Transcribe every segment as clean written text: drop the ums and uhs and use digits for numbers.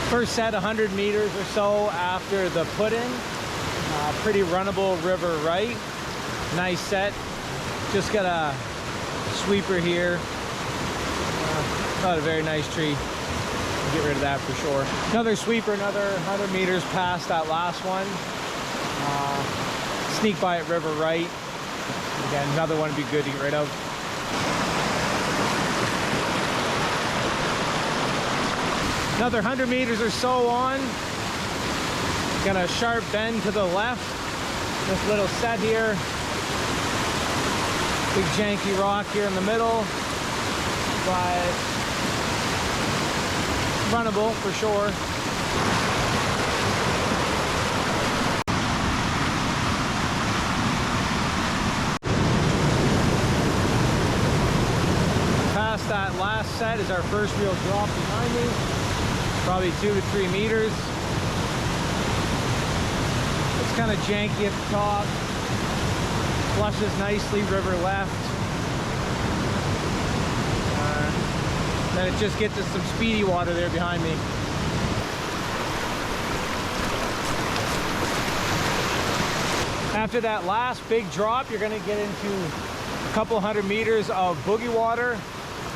First set 100 meters or so after the put-in. Pretty runnable river right. Nice set. Just got a sweeper here. Not a very nice tree. Get rid of that for sure. Another sweeper, another 100 meters past that last one. Sneak by at river right. Again, another one would be good to get rid of. Another 100 meters or so on. Got a sharp bend to the left. This little set here. Big janky rock here in the middle. But runnable for sure. Past that last set is our first real drop behind me. Probably 2 to 3 meters. It's kind of janky at the top. Flushes nicely, river left. Then it just gets to some speedy water there behind me. After that last big drop, you're going to get into a couple 100 meters of boogie water,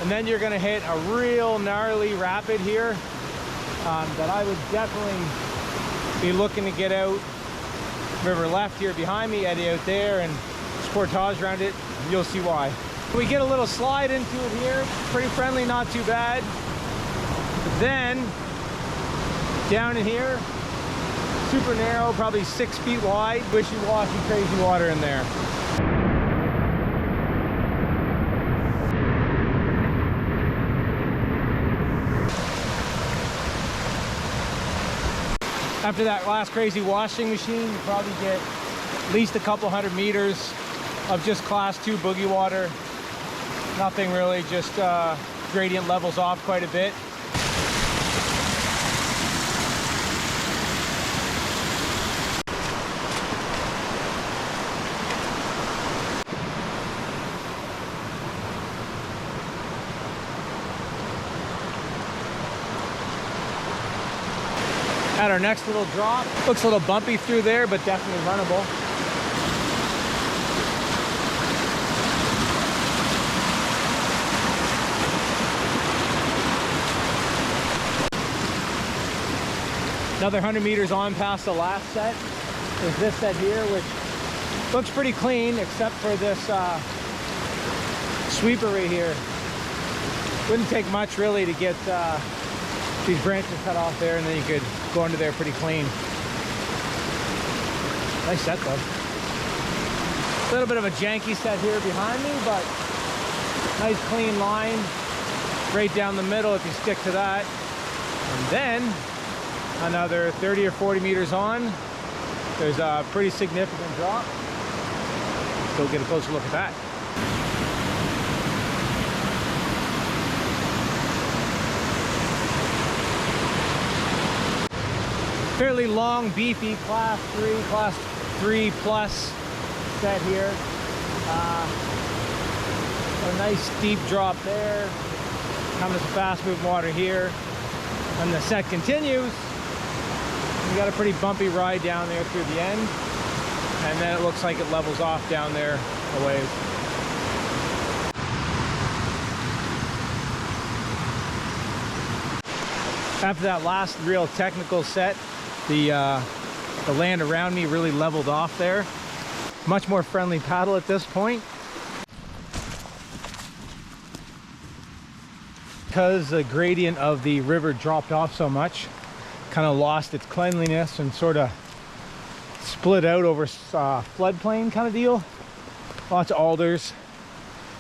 and then you're going to hit a real gnarly rapid here that I would definitely be looking to get out. River left here behind me, eddy out there, and portage around it. You'll see why. We get a little slide into it here, pretty friendly, not too bad. But then down in here, super narrow, probably 6 feet wide, wishy-washy, crazy water in there. After that last crazy washing machine, you probably get at least a couple 100 meters of just class 2 boogie water. Nothing really, just gradient levels off quite a bit. At our next little drop, looks a little bumpy through there, but definitely runnable. Another 100 meters on past the last set is this set here, which looks pretty clean except for this sweeper right here. Wouldn't take much really to get these branches cut off there, and then you could go under there pretty clean. Nice set though. A little bit of a janky set here behind me, but nice clean line right down the middle if you stick to that. And then another 30 or 40 meters on, there's a pretty significant drop. Let's go get a closer look at that. Fairly long, beefy class 3 plus set here. A nice steep drop there. Coming to some fast moving water here. And the set continues. We got a pretty bumpy ride down there through the end, and then it looks like it levels off down there a ways. After that last real technical set, the land around me really leveled off there. Much more friendly paddle at this point. Because the gradient of the river dropped off so much, kind of lost its cleanliness and sort of split out over floodplain kind of deal. Lots of alders.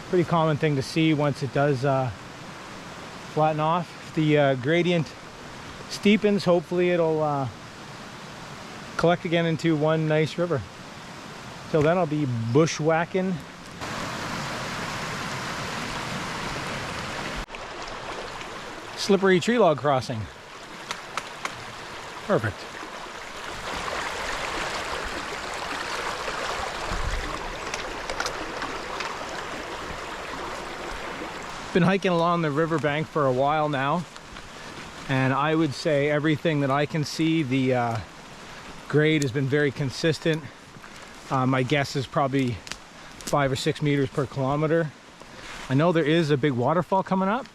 Pretty common thing to see once it does flatten off. If the gradient steepens, hopefully it'll collect again into one nice river. Till then I'll be bushwhacking. Slippery tree log crossing. Perfect. Been hiking along the riverbank for a while now, And I would say everything that I can see, the grade has been very consistent. My guess is probably 5 or 6 meters per kilometer. I know there is a big waterfall coming up,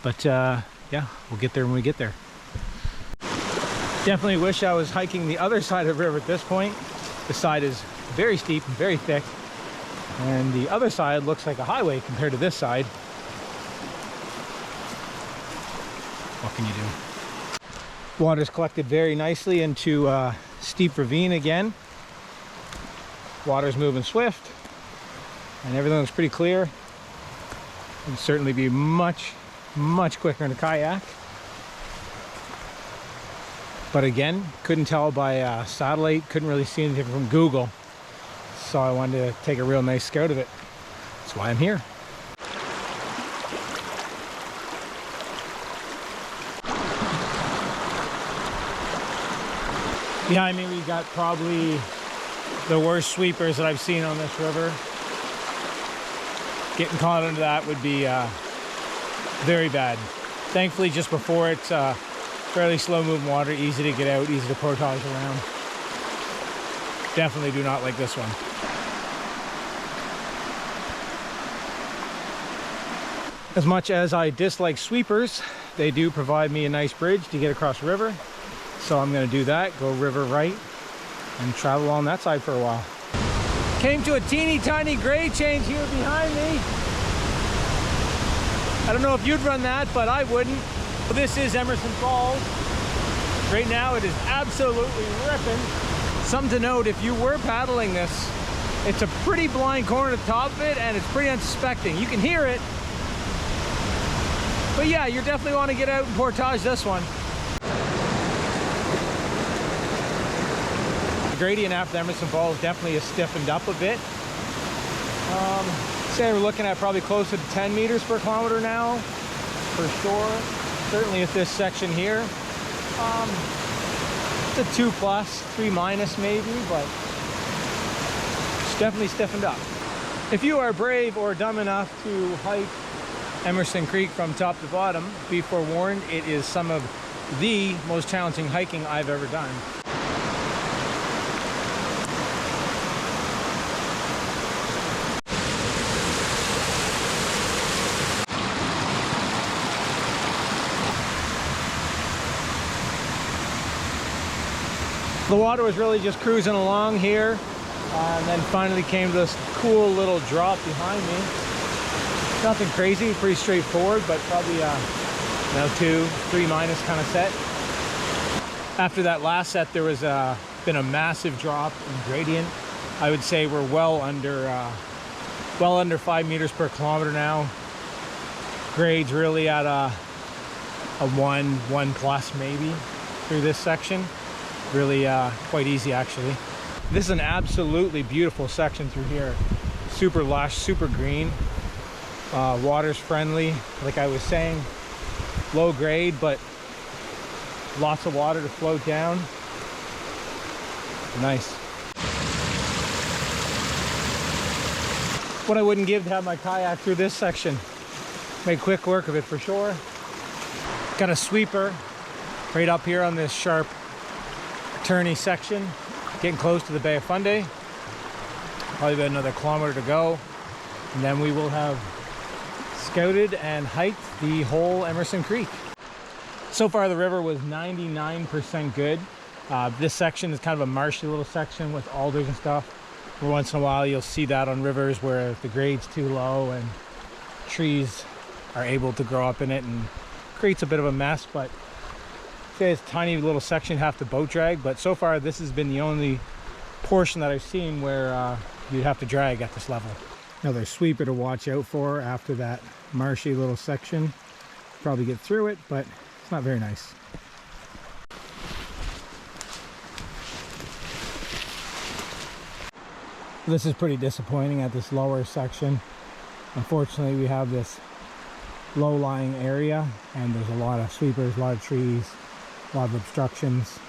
but yeah, we'll get there when we get there. Definitely wish I was hiking the other side of the river at this point. This side is very steep and very thick, and the other side looks like a highway compared to this side. What can you do? Water's collected very nicely into a steep ravine again. Water's moving swift, and everything looks pretty clear. It'd certainly be much quicker in a kayak. But again, couldn't tell by satellite, couldn't really see anything from Google. So I wanted to take a real nice scout of it. That's why I'm here. Behind me, we got probably the worst sweepers that I've seen on this river. Getting caught into that would be very bad. Thankfully, just before it's fairly slow moving water, easy to get out, easy to portage around. Definitely do not like this one. As much as I dislike sweepers, they do provide me a nice bridge to get across the river. So I'm going to do that, go river right, and travel on that side for a while. Came to a teeny tiny grade change here behind me. I don't know if you'd run that, but I wouldn't. This is Emmerson Falls. Right now it is absolutely ripping. Something to note, if you were paddling this, it's a pretty blind corner at the top of it, and it's pretty unsuspecting. You can hear it, but yeah, you definitely want to get out and portage this one. The gradient after Emmerson Falls definitely has stiffened up a bit. Say we're looking at probably closer to 10 meters per kilometer now, for sure. Certainly at this section here. It's a 2+, 3- maybe, but it's definitely stiffened up. If you are brave or dumb enough to hike Emmerson Creek from top to bottom, be forewarned, it is some of the most challenging hiking I've ever done. The water was really just cruising along here, and then finally came to this cool little drop behind me. Nothing crazy, pretty straightforward, but probably 2, 3- kind of set. After that last set, there was been a massive drop in gradient. I would say we're well under 5 meters per kilometer now. Grade's really at a 1+ maybe through this section. Really quite easy actually. This is an absolutely beautiful section through here. Super lush, super green. Water's friendly, like I was saying. Low grade, but lots of water to float down. Nice. What I wouldn't give to have my kayak through this section. Made quick work of it for sure. Got a sweeper right up here on this sharp turny section, getting close to the Bay of Fundy. Probably about another kilometer to go, and then we will have scouted and hiked the whole Emmerson Creek. So far the river was 99% good. This section is kind of a marshy little section with alders and stuff. Every once in a while you'll see that on rivers where the grade's too low and trees are able to grow up in it and creates a bit of a mess, but it's a tiny little section, have to boat drag. But so far this has been the only portion that I've seen where you'd have to drag at this level. Another sweeper to watch out for after that marshy little section. Probably get through it, but it's not very nice. This is pretty disappointing at this lower section. Unfortunately, we have this low-lying area and there's a lot of sweepers, a lot of trees, a lot of obstructions,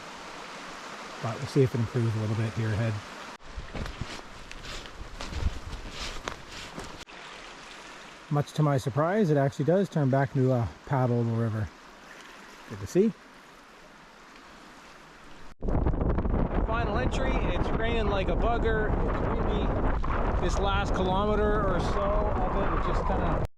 but we'll see if it improves a little bit here ahead. Much to my surprise, it actually does turn back into a paddleable river. Good to see. Final entry, it's raining like a bugger. It's windy. This last kilometer or so of it, it just kind of